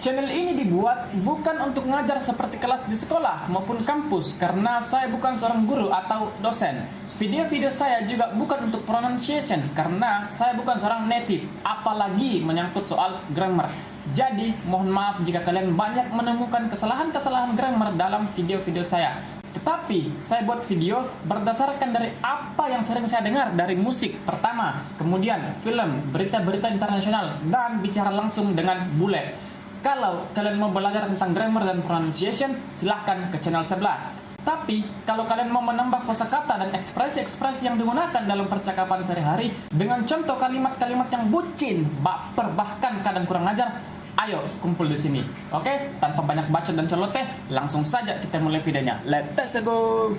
Channel ini dibuat bukan untuk ngajar seperti kelas di sekolah maupun kampus karena saya bukan seorang guru atau dosen. Video-video saya juga bukan untuk pronunciation karena saya bukan seorang native, apalagi menyangkut soal grammar. Jadi, mohon maaf jika kalian banyak menemukan kesalahan-kesalahan grammar dalam video-video saya. Tetapi, saya buat video berdasarkan dari apa yang sering saya dengar dari musik pertama, kemudian film, berita-berita internasional, dan bicara langsung dengan bule. Kalau kalian mau belajar tentang grammar dan pronunciation, silahkan ke channel sebelah. Tapi, kalau kalian mau menambah kosakata dan ekspresi-ekspresi yang digunakan dalam percakapan sehari-hari dengan contoh kalimat-kalimat yang bucin, baper, bahkan kadang kurang ajar, ayo kumpul di sini. Oke? Tanpa banyak bacot dan celoteh, langsung saja kita mulai videonya. Let's go!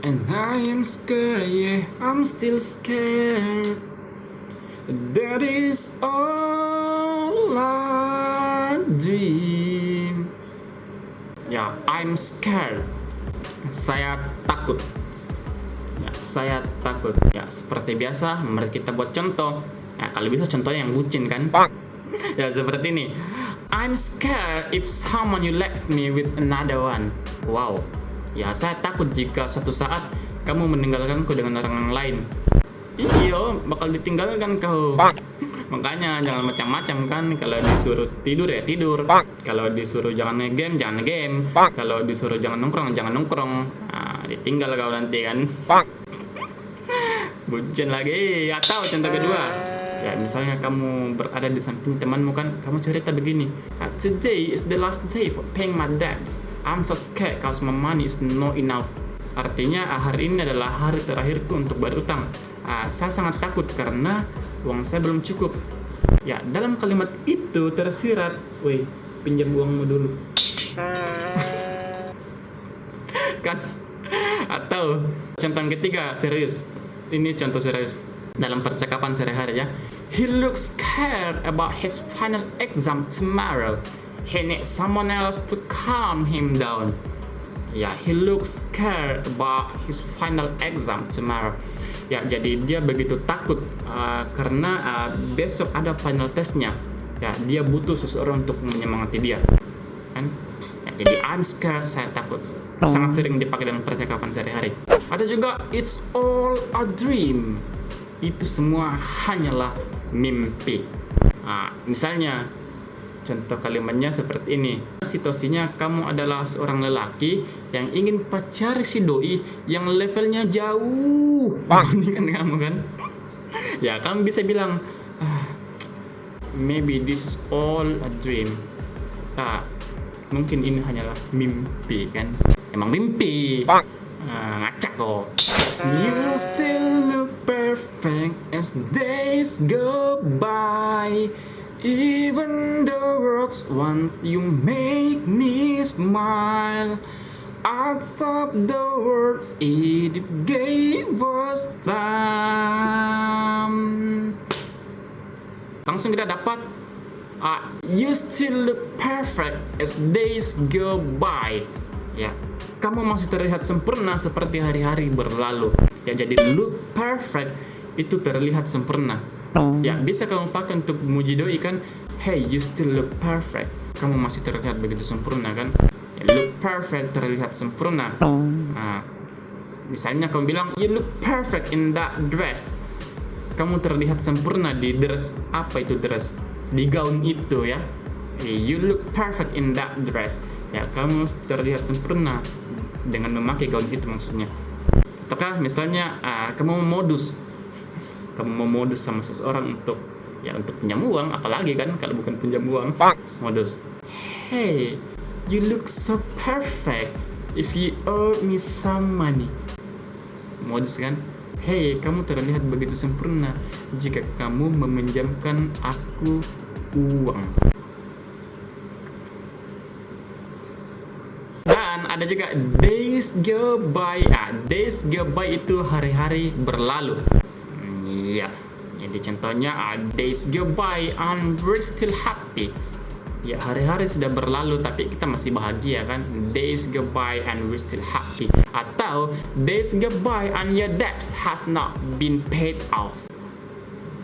And I am scared, yeah, I'm still scared. That is all I dream. Ya, I'm scared. Saya takut. Ya, saya takut. Ya, seperti biasa, mari kita buat contoh. Ya, kalau bisa contohnya yang bucin kan? Ya, seperti ini. I'm scared if someone you left me with another one. Wow. Ya, saya takut jika suatu saat kamu meninggalkanku dengan orang lain. Iya, bakal ditinggalkan kau. Makanya jangan macam-macam kan. Kalau disuruh tidur ya tidur. Kalau disuruh jangan nge-game, jangan nge-game. Kalau disuruh jangan nongkrong, jangan nongkrong. Nah, ditinggal kau nanti kan. Bucin lagi. Atau contoh kedua, ya misalnya kamu berada di samping temanmu kan, kamu cerita begini. Today is the last day for paying my debts. I'm so scared cause my money is not enough. Artinya hari ini adalah hari terakhirku untuk bayar utang. Saya sangat takut karena uang saya belum cukup. Ya, dalam kalimat itu tersirat, woi, pinjam uangmu dulu. Kan? Atau contoh yang ketiga, serius. Ini contoh serius dalam percakapan sehari-hari ya. He looks scared about his final exam tomorrow. He needs someone else to calm him down. Ya, he looks scared about his final exam tomorrow. Ya, jadi dia begitu takut karena besok ada final testnya. Ya, dia butuh seseorang untuk menyemangati dia. Kan? Ya, jadi I'm scared, saya takut. Sangat sering dipakai dalam percakapan sehari-hari. Ada juga it's all a dream. Itu semua hanyalah mimpi. Misalnya contoh kalimatnya seperti ini. Situasinya kamu adalah seorang lelaki yang ingin pacari si doi yang levelnya jauh. Ini kan kamu kan? Ya, kamu bisa bilang, maybe this is all a dream. Mungkin ini hanyalah mimpi kan? Emang mimpi. Ngacak kok. You still look perfect as days go by. Even the words once you make me smile. I'd stop the world if it gave us time. Langsung kita dapat you still look perfect as days go by. Ya, kamu masih terlihat sempurna seperti hari-hari berlalu. Ya, jadi look perfect itu terlihat sempurna. Ya, bisa kamu pakai untuk memuji doi kan. Hey, you still look perfect. Kamu masih terlihat begitu sempurna kan. Ya, look perfect terlihat sempurna. Misalnya kamu bilang you look perfect in that dress. Kamu terlihat sempurna di dress. Apa itu dress? Di gaun itu ya. You look perfect in that dress. Ya, kamu terlihat sempurna dengan memakai gaun itu maksudnya. Ataukah misalnya kamu mau modus sama seseorang untuk pinjam uang, apalagi kan kalau bukan pinjam uang, modus. Hey, you look so perfect if you owe me some money. Modus kan? Hey, kamu terlihat begitu sempurna jika kamu meminjamkan aku uang. Dan ada juga days go by. Days go by itu hari-hari berlalu. Ya, jadi contohnya days go by and we're still happy. Ya, hari-hari sudah berlalu tapi kita masih bahagia kan. Days go by and we're still happy. Atau days go by and your debts has not been paid off.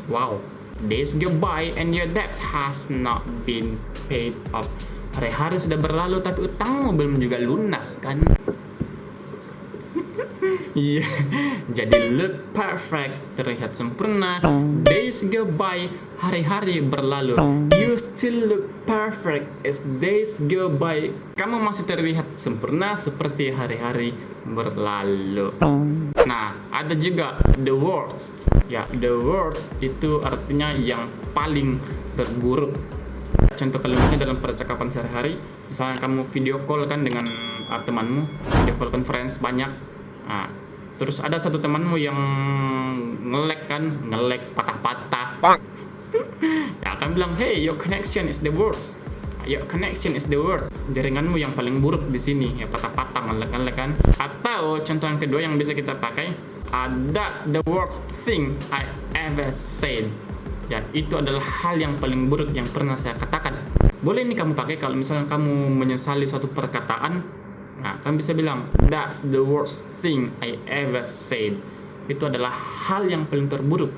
Wow, Days go by and your debts has not been paid off. Hari-hari sudah berlalu tapi utangmu belum juga lunas kan? Iya, jadi look perfect, terlihat sempurna. Days go by, hari-hari berlalu. You still look perfect as days go by. Kamu masih terlihat sempurna seperti hari-hari berlalu. Nah, ada juga the worst. Ya, the worst itu artinya yang paling terburuk. Contoh kalimatnya dalam percakapan sehari-hari, misalnya kamu video call kan dengan temanmu, video call conference banyak. Nah, terus ada satu temanmu yang nge-lag patah-patah. Ya akan bilang, hey, your connection is the worst. Your connection is the worst. Jaringanmu yang paling buruk di sini, ya patah-patah nge-lag kan. Atau contoh yang kedua yang bisa kita pakai, that's the worst thing I ever said. Ya, itu adalah hal yang paling buruk yang pernah saya katakan. Boleh ini kamu pakai kalau misalnya kamu menyesali suatu perkataan. Nah, kamu bisa bilang, that's the worst thing I ever said. Itu adalah hal yang paling terburuk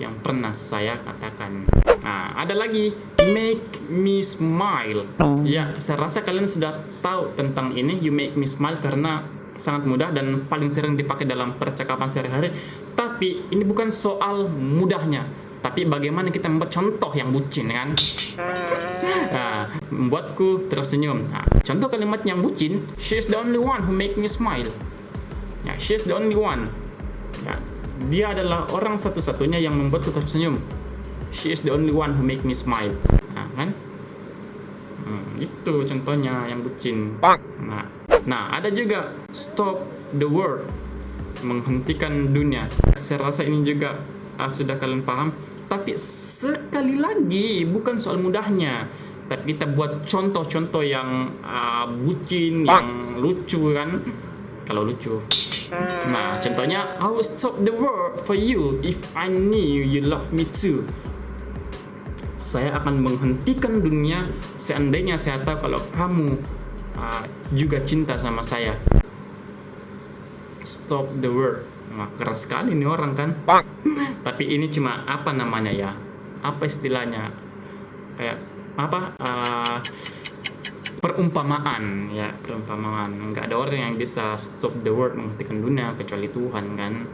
yang pernah saya katakan. Nah, ada lagi, make me smile. Ya, saya rasa kalian sudah tahu tentang ini, you make me smile, karena sangat mudah dan paling sering dipakai dalam percakapan sehari-hari. Tapi ini bukan soal mudahnya, tapi bagaimana kita membuat contoh yang bucin kan? Nah, membuatku tersenyum. Nah, contoh kalimat yang bucin, she's the only one who make me smile. Ya, she's the only one. Ya, dia adalah orang satu-satunya yang membuatku tersenyum. She is the only one who make me smile. Nah, kan? Itu contohnya yang bucin. Nah, ada juga stop the world, menghentikan dunia. Saya rasa ini juga sudah kalian paham. Tapi sekali lagi bukan soal mudahnya, tapi kita buat contoh-contoh yang bucin, yang lucu kan? Kalau lucu. Nah, contohnya, I will stop the world for you if I knew you love me too. Saya akan menghentikan dunia seandainya saya tahu kalau kamu juga cinta sama saya. Stop the world. Nah, keras sekali nih orang kan. Tapi ini cuma apa namanya ya? Apa istilahnya? Kayak apa? Perumpamaan ya, perumpamaan. Nggak ada orang yang bisa stop the world, menghentikan dunia kecuali Tuhan kan.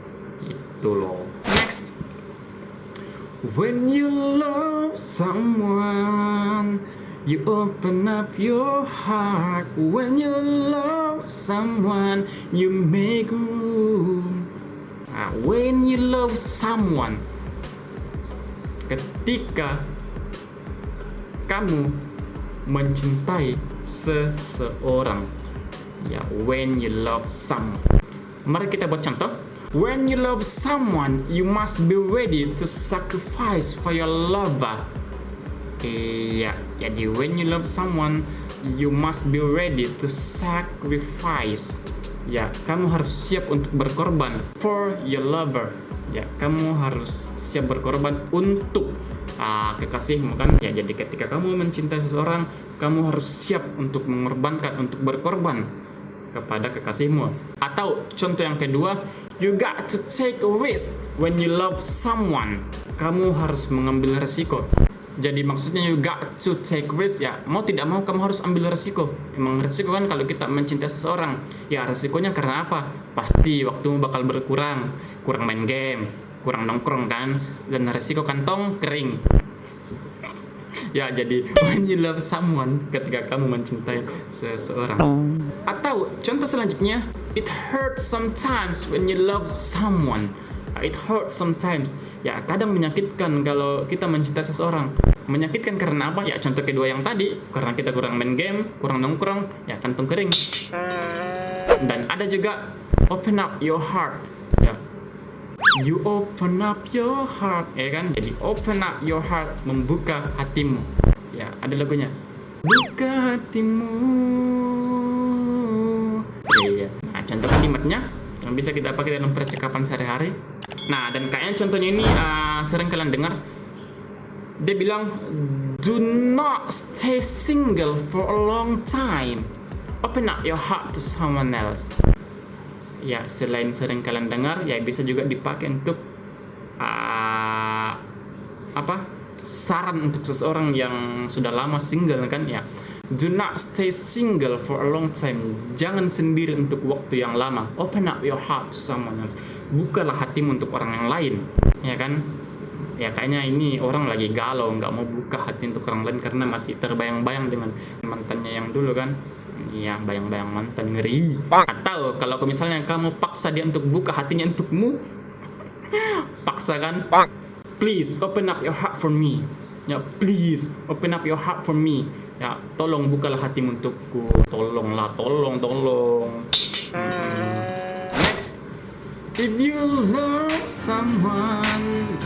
Itu loh. Next. When you love someone, you open up your heart. When you love someone, you make room. Nah, when you love someone, ketika kamu mencintai seseorang, ya, when you love someone. Mari kita buat contoh. When you love someone, you must be ready to sacrifice for your lover. Iya, jadi when you love someone, you must be ready to sacrifice. Ya, kamu harus siap untuk berkorban for your lover. Ya, kamu harus siap berkorban untuk kekasihmu kan. Ya, jadi ketika kamu mencintai seseorang, kamu harus siap untuk mengorbankan, untuk berkorban kepada kekasihmu. Atau contoh yang kedua, you got to take a risk when you love someone. Kamu harus mengambil resiko. Jadi maksudnya you got to take risk, ya mau tidak mau kamu harus ambil resiko. Emang resiko kan kalau kita mencintai seseorang. Ya resikonya karena apa? Pasti waktumu bakal berkurang, kurang main game, kurang nongkrong kan, dan resiko kantong kering. Ya jadi when you love someone, ketika kamu mencintai seseorang. Atau contoh selanjutnya, it hurts sometimes when you love someone. It hurts sometimes. Ya kadang menyakitkan kalau kita mencintai seseorang. Menyakitkan karena apa? Ya contoh kedua yang tadi, karena kita kurang main game, kurang nongkrong, ya kantong kering. Dan ada juga open up your heart. Ya, you open up your heart, ya kan? Jadi open up your heart, membuka hatimu. Ya ada lagunya. Buka hatimu. Iya. Nah, contoh kalimatnya yang bisa kita pakai dalam percakapan sehari-hari. Nah, dan kayaknya contohnya ini sering kalian dengar. Dia bilang, do not stay single for a long time. Open up your heart to someone else. Ya, selain sering kalian dengar, ya bisa juga dipakai untuk apa? saran untuk seseorang yang sudah lama single kan ya, do not stay single for a long time. Jangan sendiri untuk waktu yang lama. Open up your heart to someone else. Bukalah hatimu untuk orang yang lain, ya kan? Ya kayaknya ini orang lagi galau, nggak mau buka hati untuk orang lain karena masih terbayang-bayang dengan mantannya yang dulu kan. Iya, bayang-bayang mantan, ngeri. Atau kalau misalnya kamu paksa dia untuk buka hatinya untukmu, paksa kan? Please open up your heart for me. Ya, please open up your heart for me. Ya, tolong bukalah hatimu untukku. Tolonglah, tolong. Next. If you love someone,